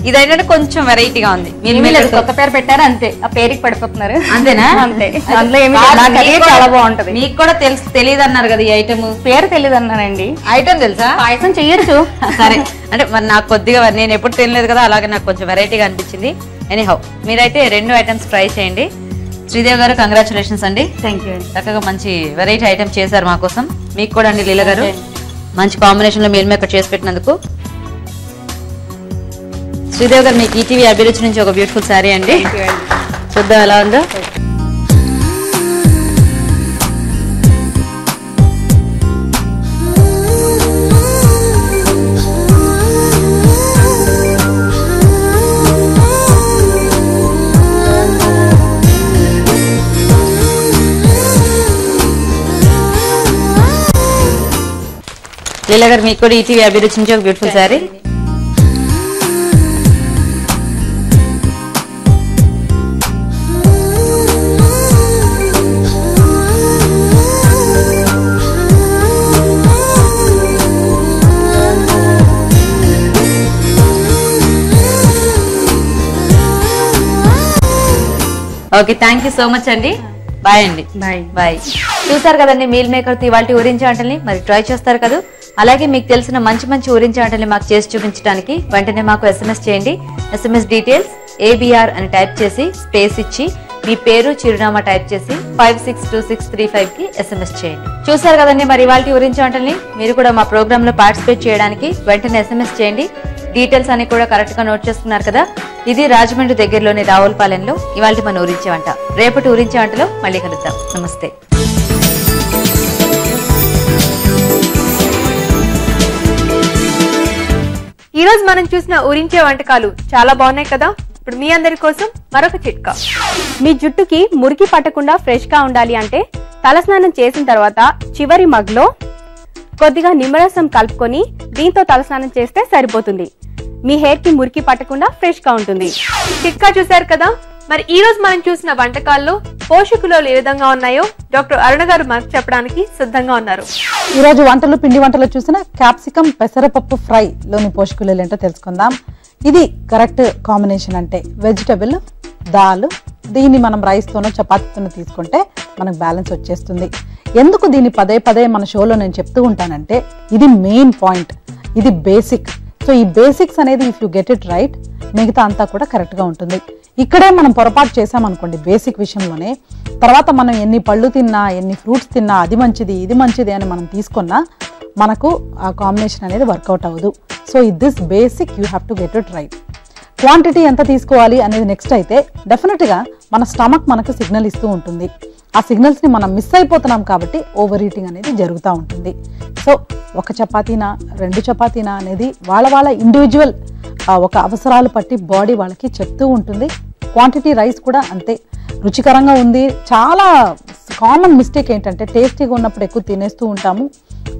ఇదైతే కొంచెం వెరైటీగా ఉంది. మీరు కొత్త పేరు పెట్టారు అంతే, ఆ పేరుకి పడిపోతున్నారు అంతేనా? అంతే. అందులో ఏమి చాలా బాగుంటది. మీకు కూడా తెలియదు అన్నారు కదా ఈ ఐటమ్. పేరు తెలియదు అన్నానండి. ఐటమ్ తెలుసా? పాయసం చెయ్యొచ్చు. సరే అంటే మరి నాకు కొద్దిగా నేను ఎప్పుడు తెలియలేదు కదా, అలాగే నాకు కొంచెం వెరైటీగా అనిపించింది. ఎనీహౌ మీరైతే 2 ఐటమ్స్ ట్రై చేయండి. శ్రీదేవి గారు కంగ్రాచులేషన్స్ అండి. Thank you. చక్కగా మంచి వెరైటీ ఐటమ్ చేశారు మా కోసం. మీకు కూడా అండి లీల గారు మంచి కాంబినేషన్ లో మీల్ మేకర్ చేసి పెట్టినందుకు. శ్రీదేవి గారు మీకు ఈటీవీ అభిరుచి నుంచి ఒక బ్యూటిఫుల్ శారీ అండి. చూద్దాం ఎలా ఉందో. లీలా గారు మీకు కూడా ఈటీవీ అభిరుచి నుంచి ఒక beautiful sari. Okay, thank you so much అండి. బాయ్ అండి. Bye bye. చూసారు కదండి మీల్ మేకర్ ఇవాళ ఊరించి వంటల్ని. మరి ట్రై చేస్తారు కదా. అలాగే మీకు తెలిసిన మంచి మంచి ఊరించి వంటల్ని మాకు చేసి చూపించడానికి వెంటనే మాకు SMS చేయండి. SMS డీటెయిల్స్ ABR అని టైప్ చేసి స్పేస్ ఇచ్చి మీ పేరు చిరునామా టైప్ చేసి 562635 కి SMS చేయండి. చూసారు కదండి మరి ఇవాళ ఊరించి వంటల్ని. మీరు కూడా మా ప్రోగ్రామ్ లో పార్టిసిపేట్ చేయడానికి వెంటనే SMS చేయండి. డీటెయిల్స్ అన్ని కూడా కరెక్ట్ గా నోట్ చేసుకున్నారు కదా. ఇది రాజమండ్రి దగ్గరలోని రావులపాలెంలో ఇవాళ మన ఊరించే వంట. రేపటి ఊరించే వంటలో మళ్ళీ కలుద్దాం. నమస్తే. ఈ రోజు మనం చూసిన ఊరించే వంటకాలు చాలా బాగున్నాయి కదా. ఇప్పుడు మీ అందరి కోసం మరొక చిట్కా. మీ జుట్టుకి మురికి పట్టకుండా ఫ్రెష్ గా ఉండాలి అంటే తలస్నానం చేసిన తర్వాత చివరి మగ్లో కొద్దిగా నిమ్మరసం కలుపుకొని దీంతో తలస్నానం చేస్తే సరిపోతుంది. మీ హెయిర్ కి మురికి పట్టకుండా ఫ్రెష్ గా ఉంటుంది. చిట్కా చూసారు కదా. మరి ఈ రోజు మనం చూసిన వంటకాల్లో పోషకులు ఏ విధంగా ఉన్నాయో డాక్టర్ అరుణ గారు మనకు చెప్పడానికి సిద్ధంగా ఉన్నారు. ఈ రోజు వంటలు పిండి వంటలు చూసిన క్యాప్సికం పెసరపప్పు ఫ్రై లోని పోషకులు ఏంటో తెలుసుకుందాం. ఇది కరెక్ట్ కాంబినేషన్. అంటే వెజిటబుల్ దాల్, దీన్ని మనం రైస్ తోనో చపాతీతోనో తీసుకుంటే మనకు బ్యాలెన్స్ వచ్చేస్తుంది. ఎందుకు దీన్ని పదే పదే మన షోలో నేను చెప్తూ ఉంటానంటే ఇది మెయిన్ పాయింట్, ఇది బేసిక్. సో ఈ బేసిక్స్ అనేది if you get it right మిగతా అంతా కూడా కరెక్ట్ గా ఉంటుంది. ఇక్కడే మనం పొరపాటు చేసామనుకోండి బేసిక్ విషయంలోనే, తర్వాత మనం ఎన్ని పళ్ళు తిన్నా ఎన్ని ఫ్రూట్స్ తిన్నా అది మంచిది ఇది మంచిది అని మనం తీసుకున్నా మనకు ఆ కాంబినేషన్ అనేది వర్కౌట్ అవ్వదు. So this basic you have to get it right. Quantity ఎంత తీసుకోవాలి అనేది నెక్స్ట్ అయితే డెఫినెట్గా మన స్టమక్ మనకు సిగ్నల్ ఇస్తూ ఉంటుంది. ఆ సిగ్నల్స్ని మనం మిస్ అయిపోతున్నాం కాబట్టి ఓవర్ ఈటింగ్ అనేది జరుగుతూ ఉంటుంది. సో ఒక చపాతీనా 2 చపాతీనా అనేది వాళ్ళ ఇండివిజువల్ ఒక అవసరాలు పట్టి బాడీ వాళ్ళకి చెప్తూ ఉంటుంది. క్వాంటిటీ రైస్ కూడా అంతే. రుచికరంగా ఉంది. చాలా కామన్ మిస్టేక్ ఏంటంటే టేస్టీగా ఉన్నప్పుడు ఎక్కువ తినేస్తూ ఉంటాము,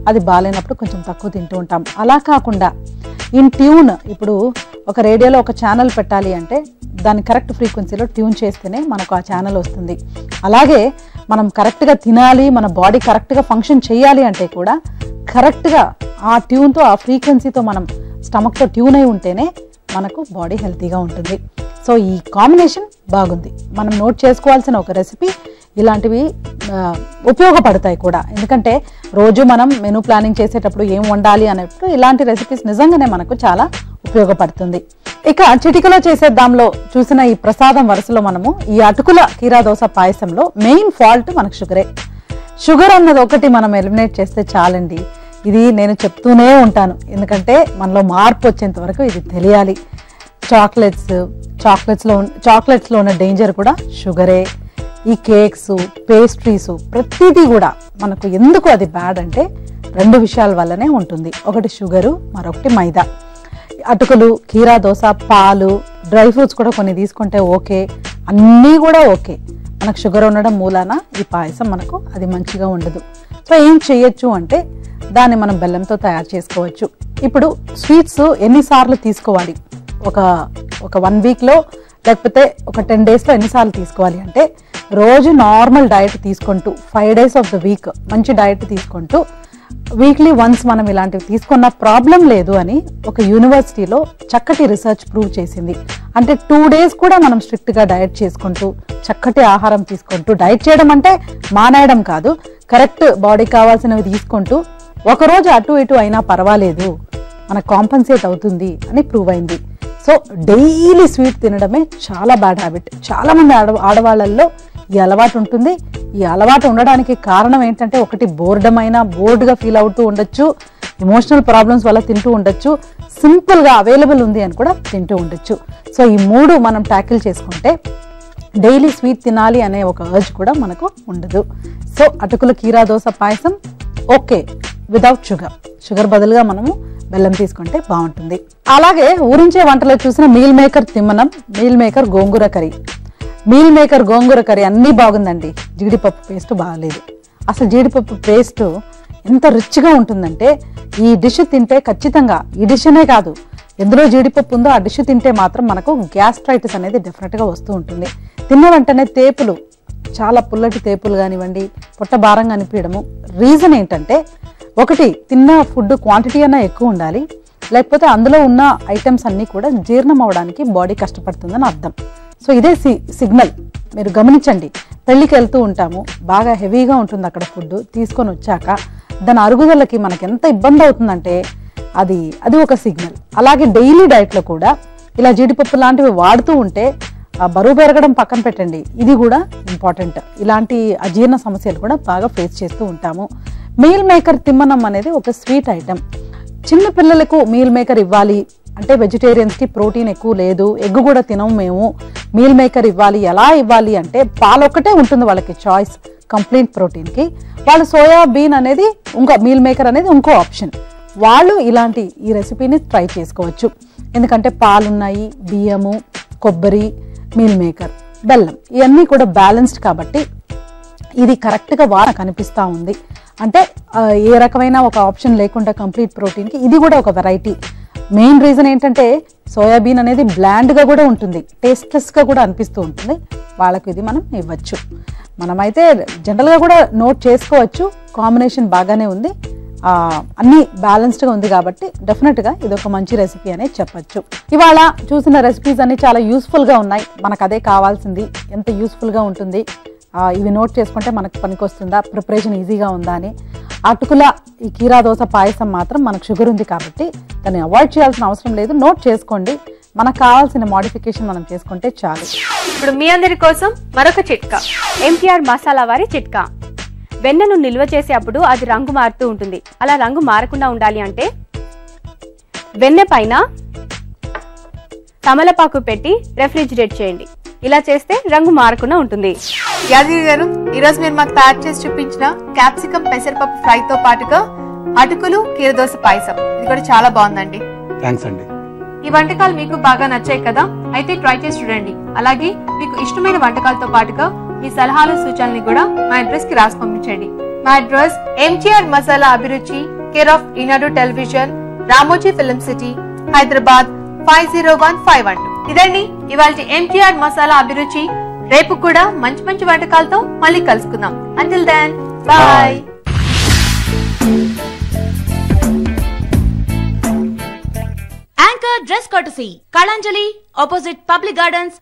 అది బాగాలేనప్పుడు కొంచెం తక్కువ తింటూ ఉంటాము. అలా కాకుండా ఇన్ ట్యూన్, ఇప్పుడు ఒక రేడియోలో ఒక ఛానల్ పెట్టాలి అంటే దాన్ని కరెక్ట్ ఫ్రీక్వెన్సీలో ట్యూన్ చేస్తేనే మనకు ఆ ఛానల్ వస్తుంది. అలాగే మనం కరెక్ట్గా తినాలి, మన బాడీ కరెక్ట్గా ఫంక్షన్ చేయాలి అంటే కూడా కరెక్ట్గా ఆ ట్యూన్తో ఆ ఫ్రీక్వెన్సీతో మనం స్టమక్తో ట్యూన్ అయి ఉంటేనే మనకు బాడీ హెల్తీగా ఉంటుంది. సో ఈ కాంబినేషన్ బాగుంది. మనం నోట్ చేసుకోవాల్సిన ఒక రెసిపీ. ఇలాంటివి ఉపయోగపడతాయి కూడా, ఎందుకంటే రోజు మనం మెనూ ప్లానింగ్ చేసేటప్పుడు ఏం వండాలి అనేప్పుడు ఇలాంటి రెసిపీస్ నిజంగానే మనకు చాలా ఉపయోగపడుతుంది. ఇక చిటికలో చేసేద్దాంలో చూసిన ఈ ప్రసాదం వరుసలో మనము ఈ అటుకుల కీరా దోస పాయసంలో మెయిన్ ఫాల్ట్ మనకు షుగరే. షుగర్ అన్నది ఒకటి మనం ఎలిమినేట్ చేస్తే చాలండి. ఇది నేను చెప్తూనే ఉంటాను, ఎందుకంటే మనలో మార్పు వచ్చేంత వరకు ఇది తెలియాలి. చాక్లెట్స్లో ఉన్న డేంజర్ కూడా షుగరే. ఈ కేక్స్, పేస్ట్రీస్ ప్రతిదీ కూడా మనకు ఎందుకు అది బ్యాడ్ అంటే 2 విషయాల వల్లనే ఉంటుంది. ఒకటి షుగరు, మరొకటి మైదా. అటుకులు, కీరా దోస, పాలు, డ్రై ఫ్రూట్స్ కూడా కొన్ని తీసుకుంటే ఓకే, అన్నీ కూడా ఓకే. మనకు షుగర్ ఉండడం మూలాన ఈ పాయసం మనకు అది మంచిగా ఉండదు. సో ఏం చేయొచ్చు అంటే దాన్ని మనం బెల్లంతో తయారు చేసుకోవచ్చు. ఇప్పుడు స్వీట్స్ ఎన్నిసార్లు తీసుకోవాలి, ఒక 1 వీక్లో లేకపోతే ఒక 10 డేస్లో ఎన్నిసార్లు తీసుకోవాలి అంటే రోజు నార్మల్ డయట్ తీసుకుంటూ 5 డేస్ ఆఫ్ ద వీక్ మంచి డయట్ తీసుకుంటూ వీక్లీ వన్స్ మనం ఇలాంటివి తీసుకున్న ప్రాబ్లం లేదు అని ఒక యూనివర్సిటీలో చక్కటి రీసెర్చ్ ప్రూవ్ చేసింది. అంటే 2 days కూడా మనం స్ట్రిక్ట్ గా డయట్ చేసుకుంటూ చక్కటి ఆహారం తీసుకుంటూ, డయట్ చేయడం అంటే మానేయడం కాదు, కరెక్ట్ బాడీ కావాల్సినవి తీసుకుంటూ ఒకరోజు అటు ఇటు అయినా పర్వాలేదు, మనకు కాంపన్సేట్ అవుతుంది అని ప్రూవ్ అయింది. సో డైలీ స్వీట్ తినడమే చాలా బ్యాడ్ హ్యాబిట్. చాలా మంది ఆడవాళ్ళల్లో ఈ అలవాటు ఉంటుంది. ఈ అలవాటు ఉండడానికి కారణం ఏంటంటే, ఒకటి బోర్డుగా ఫీల్ అవుతూ ఉండొచ్చు, ఎమోషనల్ ప్రాబ్లమ్స్ వల్ల తింటూ ఉండొచ్చు, సింపుల్ గా అవైలబుల్ ఉంది అని కూడా తింటూ ఉండొచ్చు. సో ఈ 3 మనం ట్యాకిల్ చేసుకుంటే డైలీ స్వీట్ తినాలి అనే ఒక అర్జ్ కూడా మనకు ఉండదు. సో అటుకుల కీరా దోస పాయసం ఓకే వితౌట్ షుగర్ బదులుగా మనము బెల్లం తీసుకుంటే బాగుంటుంది. అలాగే ఊరించే వంటలో చూసిన మీల్ మేకర్ తిమ్మనం, మీల్ మేకర్ గోంగూర కర్రీ. మీల్ మేకర్ గోంగూర కర్రీ అన్నీ బాగుందండి, జీడిపప్పు పేస్ట్ బాగలేదు. అసలు జీడిపప్పు పేస్ట్ ఎంత రిచ్గా ఉంటుందంటే, ఈ డిష్ తింటే ఖచ్చితంగా, ఈ డిష్ అనే కాదు, ఎందులో జీడిపప్పు ఉందో ఆ డిష్ తింటే మాత్రం మనకు గ్యాస్ట్రైటిస్ అనేది డెఫినెట్గా వస్తూ ఉంటుంది. తిన్న వెంటనే తేపులు, చాలా పుల్లటి తేపులు కానివ్వండి, పొట్ట భారంగా అనిపించడము. రీజన్ ఏంటంటే, ఒకటి తిన్న ఫుడ్ క్వాంటిటీ అన్నా ఎక్కువ ఉండాలి, లేకపోతే అందులో ఉన్న ఐటమ్స్ అన్నీ కూడా జీర్ణం అవడానికి బాడీ కష్టపడుతుందని అర్థం. సో ఇదే సిగ్నల్ మీరు గమనించండి. పెళ్ళికి వెళ్తూ ఉంటాము, బాగా హెవీగా ఉంటుంది అక్కడ ఫుడ్, తీసుకొని వచ్చాక దాని అరుగుదలకి మనకి ఎంత ఇబ్బంది అవుతుందంటే అది ఒక సిగ్నల్. అలాగే డైలీ డైట్లో కూడా ఇలా జీడిపప్పు లాంటివి వాడుతూ ఉంటే బరువు పెరగడం పక్కన పెట్టండి, ఇది కూడా ఇంపార్టెంట్. ఇలాంటి అజీర్ణ సమస్యలు కూడా బాగా ఫేస్ చేస్తూ ఉంటాము. మీల్ మేకర్ తిమ్మనం అనేది ఒక స్వీట్ ఐటమ్. చిన్న పిల్లలకు మీల్ మేకర్ ఇవ్వాలి అంటే, వెజిటేరియన్స్కి ప్రోటీన్ ఎక్కువ లేదు, ఎగ్ కూడా తినము మేము, మీల్ మేకర్ ఇవ్వాలి. ఎలా ఇవ్వాలి అంటే, పాలొక్కటే ఉంటుంది వాళ్ళకి చాయిస్ కంప్లీట్ ప్రోటీన్కి. వాళ్ళు సోయా బీన్ అనేది మీల్ మేకర్ అనేది ఇంకో ఆప్షన్. వాళ్ళు ఈ రెసిపీని ట్రై చేసుకోవచ్చు. ఎందుకంటే పాలున్నాయి, బియ్యము, కొబ్బరి, మీల్ మేకర్, బెల్లం, ఇవన్నీ కూడా బ్యాలెన్స్డ్ కాబట్టి ఇది కరెక్ట్గా కనిపిస్తూ ఉంది. అంటే ఏ రకమైన ఒక ఆప్షన్ లేకుండా కంప్లీట్ ప్రోటీన్కి ఇది కూడా ఒక వెరైటీ. మెయిన్ రీజన్ ఏంటంటే, సోయాబీన్ అనేది బ్లాండ్గా కూడా ఉంటుంది, టేస్ట్లెస్గా కూడా అనిపిస్తూ ఉంటుంది. వాళ్ళకు ఇది మనం ఇవ్వచ్చు. మనమైతే జనరల్గా కూడా నోట్ చేసుకోవచ్చు, కాంబినేషన్ బాగానే ఉంది, అన్నీ బ్యాలెన్స్డ్గా ఉంది కాబట్టి డెఫినెట్గా ఇది ఒక మంచి రెసిపీ అనేది చెప్పచ్చు. ఇవాళ చూసిన రెసిపీస్ అన్ని చాలా యూస్ఫుల్గా ఉన్నాయి. మనకు అదే కావాల్సింది, ఎంత యూస్ఫుల్గా ఉంటుంది, ఇవి నోట్ చేసుకుంటే మనకు పనికొస్తుందా, ప్రిపరేషన్ ఈజీగా ఉందా అని. అటుకుల ఈ కీరా దోస పాయసం మాత్రం మనకు షుగర్ ఉంది కాబట్టి దాన్ని అవాయిడ్ చేయాల్సిన అవసరం లేదు, నోట్ చేసుకోండి. మనకు కావాల్సిన మోడిఫికేషన్ మనం చేసుకుంటే చాలు. ఇప్పుడు మీ అందరి కోసం మరొక చిట్కా, ఎంటీఆర్ మసాలా వారి చిట్కా. వెన్నను నిల్వ చేసేటప్పుడు అది రంగు మారుతూ ఉంటుంది. అలా రంగు మారకుండా ఉండాలి అంటే వెన్నె పైన తమలపాకు పెట్టి రెఫ్రిజిరేట్ చేయండి. ఇలా చేస్తే రంగు మారకుండా ఉంటుంది. యాదగిరి గారు, ఈరోజు మీరు మాకు తయారు చేసి చూపించిన క్యాప్సికమ్ పెసరపప్పు ఫ్రై తో పాటుగా అటుకులు కీరదోస పాయసం, ఇది కూడా చాలా బాగుందండి. థాంక్స్ అండి. ఈ వంటకాలు మీకు బాగా నచ్చాయి కదా, అయితే ట్రై చేసి చూడండి. అలాగే మీకు ఇష్టమైన వంటకాలతో పాటుగా మీ సలహాలు సూచనలు కూడా మా అడ్రస్ కి రాసి పంపించండి. మా అడ్రస్ ఎంటీఆర్ మసాలా అభిరుచి, care of Eenadu television, Ramoji film city, Hyderabad 50152. ఇదండి ఇవాల్టి ఎంటీఆర్ మసాలా అభిరుచి. రేపు కూడా మంచి మంచి వంటకాలతో మళ్ళీ కలుసుకుందాం. Until then bye. Anchor dress courtesy, Kalanjali, opposite public gardens,